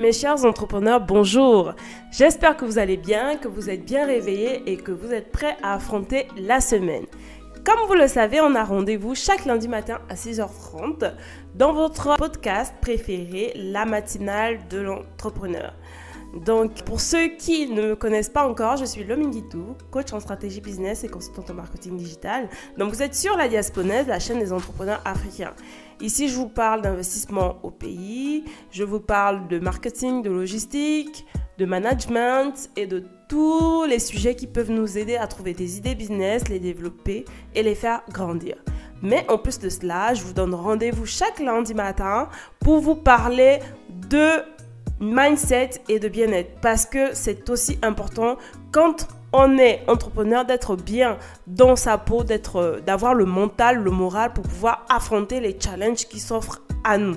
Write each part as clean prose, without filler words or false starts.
Mes chers entrepreneurs, bonjour. J'espère que vous allez bien, que vous êtes bien réveillés et que vous êtes prêts à affronter la semaine. Comme vous le savez, on a rendez-vous chaque lundi matin à 6h30 dans votre podcast préféré, la matinale de l'entrepreneur. Donc, pour ceux qui ne me connaissent pas encore, je suis Lomi Guitou, coach en stratégie business et consultante en marketing digital. Donc, vous êtes sur La Diasponaise, la chaîne des entrepreneurs africains. Ici, je vous parle d'investissement au pays, je vous parle de marketing, de logistique, de management et de tous les sujets qui peuvent nous aider à trouver des idées business, les développer et les faire grandir. Mais en plus de cela, je vous donne rendez-vous chaque lundi matin pour vous parler de mindset et de bien-être, parce que c'est aussi important quand on est entrepreneur d'être bien dans sa peau, d'avoir le mental, le moral pour pouvoir affronter les challenges qui s'offrent à nous.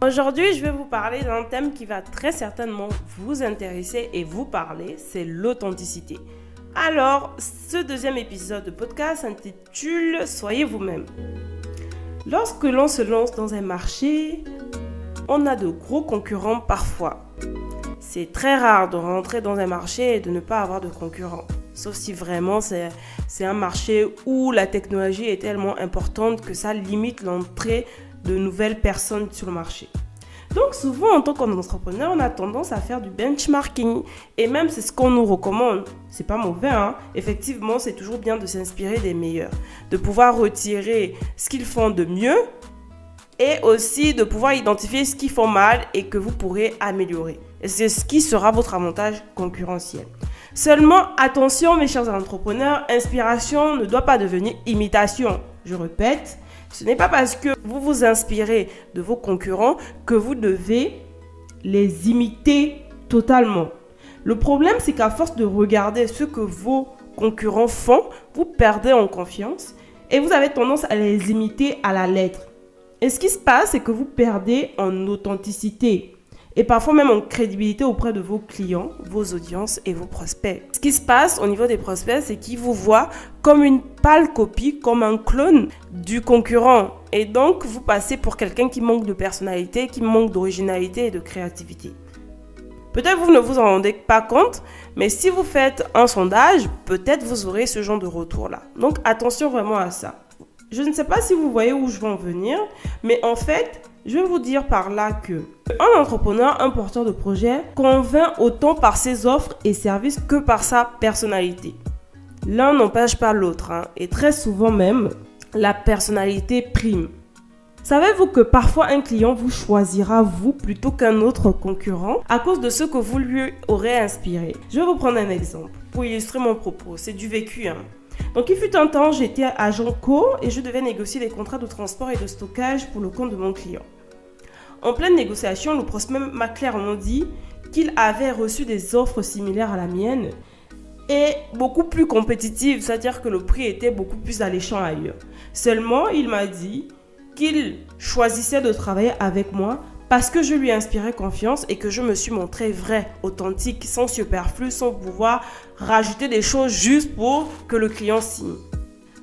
Aujourd'hui, je vais vous parler d'un thème qui va très certainement vous intéresser et vous parler, c'est l'authenticité. Alors, ce deuxième épisode de podcast s'intitule « Soyez vous-même ». Lorsque l'on se lance dans un marché, on a de gros concurrents parfois. C'est très rare de rentrer dans un marché et de ne pas avoir de concurrents. Sauf si vraiment c'est un marché où la technologie est tellement importante que ça limite l'entrée de nouvelles personnes sur le marché. Donc souvent en tant qu'entrepreneur, on a tendance à faire du benchmarking. Et même c'est ce qu'on nous recommande. C'est pas mauvais, hein. Effectivement, c'est toujours bien de s'inspirer des meilleurs. De pouvoir retirer ce qu'ils font de mieux et aussi de pouvoir identifier ce qu'ils font mal et que vous pourrez améliorer. Et c'est ce qui sera votre avantage concurrentiel. Seulement, attention mes chers entrepreneurs, inspiration ne doit pas devenir imitation. Je répète, ce n'est pas parce que vous vous inspirez de vos concurrents que vous devez les imiter totalement. Le problème, c'est qu'à force de regarder ce que vos concurrents font, vous perdez en confiance et vous avez tendance à les imiter à la lettre. Et ce qui se passe, c'est que vous perdez en authenticité et parfois même en crédibilité auprès de vos clients, vos audiences et vos prospects. Ce qui se passe au niveau des prospects, c'est qu'ils vous voient comme une pâle copie, comme un clone du concurrent. Et donc, vous passez pour quelqu'un qui manque de personnalité, qui manque d'originalité et de créativité. Peut-être vous ne vous en rendez pas compte, mais si vous faites un sondage, peut-être vous aurez ce genre de retour-là. Donc, attention vraiment à ça. Je ne sais pas si vous voyez où je veux en venir, mais en fait, je vais vous dire par là que un entrepreneur, un porteur de projet, convainc autant par ses offres et services que par sa personnalité. L'un n'empêche pas l'autre, hein, et très souvent même, la personnalité prime. Savez-vous que parfois un client vous choisira vous plutôt qu'un autre concurrent à cause de ce que vous lui aurez inspiré? Je vais vous prendre un exemple pour illustrer mon propos, c'est du vécu, hein. Donc, il fut un temps, j'étais agent co et je devais négocier des contrats de transport et de stockage pour le compte de mon client. En pleine négociation, le prospect m'a clairement dit qu'il avait reçu des offres similaires à la mienne et beaucoup plus compétitives, c'est-à-dire que le prix était beaucoup plus alléchant ailleurs. Seulement, il m'a dit qu'il choisissait de travailler avec moi parce que je lui inspirais confiance et que je me suis montrée vraie, authentique, sans superflu, sans pouvoir rajouter des choses juste pour que le client signe.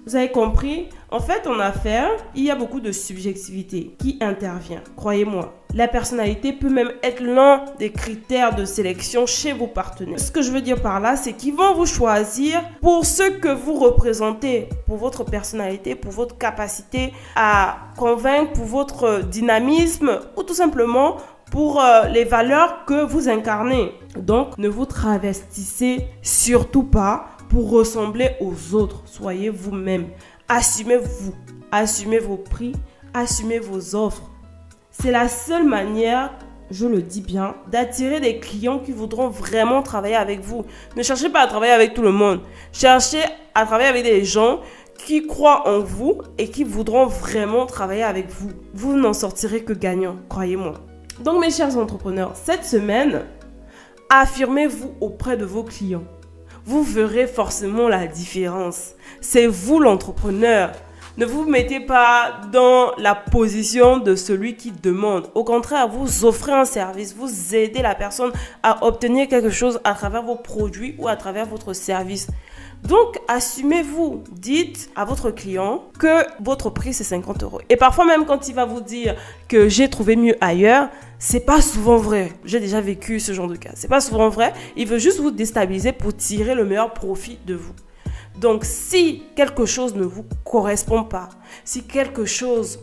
Vous avez compris? En fait, en affaires, il y a beaucoup de subjectivité qui intervient. Croyez-moi, la personnalité peut même être l'un des critères de sélection chez vos partenaires. Ce que je veux dire par là, c'est qu'ils vont vous choisir pour ce que vous représentez, pour votre personnalité, pour votre capacité à convaincre, pour votre dynamisme ou tout simplement pour les valeurs que vous incarnez. Donc, ne vous travestissez surtout pas pour ressembler aux autres. Soyez vous-même. Assumez-vous. Assumez vos prix. Assumez vos offres. C'est la seule manière, je le dis bien, d'attirer des clients qui voudront vraiment travailler avec vous. Ne cherchez pas à travailler avec tout le monde. Cherchez à travailler avec des gens qui croient en vous et qui voudront vraiment travailler avec vous. Vous n'en sortirez que gagnant, croyez-moi. Donc mes chers entrepreneurs, cette semaine, affirmez-vous auprès de vos clients. Vous verrez forcément la différence. C'est vous l'entrepreneur. Ne vous mettez pas dans la position de celui qui demande. Au contraire, vous offrez un service, vous aidez la personne à obtenir quelque chose à travers vos produits ou à travers votre service. Donc, assumez-vous. Dites à votre client que votre prix, c'est 50 €. Et parfois, même quand il va vous dire que j'ai trouvé mieux ailleurs, c'est pas souvent vrai. J'ai déjà vécu ce genre de cas. C'est pas souvent vrai. Il veut juste vous déstabiliser pour tirer le meilleur profit de vous. Donc, si quelque chose ne vous correspond pas, si quelque chose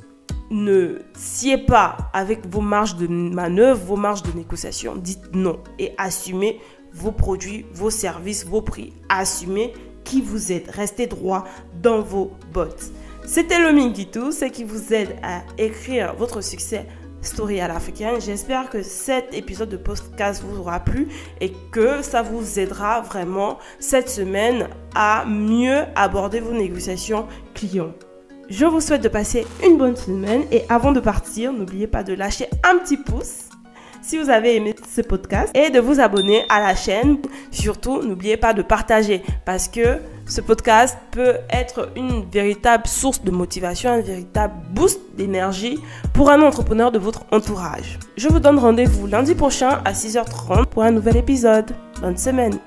ne sied pas avec vos marges de manœuvre, vos marges de négociation, dites non et assumez vos produits, vos services, vos prix. Assumez qui vous êtes. Restez droit dans vos bottes. C'était le Mingitou, ce qui vous aide à écrire votre succès story à l'africaine. J'espère que cet épisode de podcast vous aura plu et que ça vous aidera vraiment cette semaine à mieux aborder vos négociations clients. Je vous souhaite de passer une bonne semaine et avant de partir, n'oubliez pas de lâcher un petit pouce si vous avez aimé ce podcast et de vous abonner à la chaîne. Surtout, n'oubliez pas de partager parce que ce podcast peut être une véritable source de motivation, un véritable boost d'énergie pour un entrepreneur de votre entourage. Je vous donne rendez-vous lundi prochain à 6h30 pour un nouvel épisode. Bonne semaine!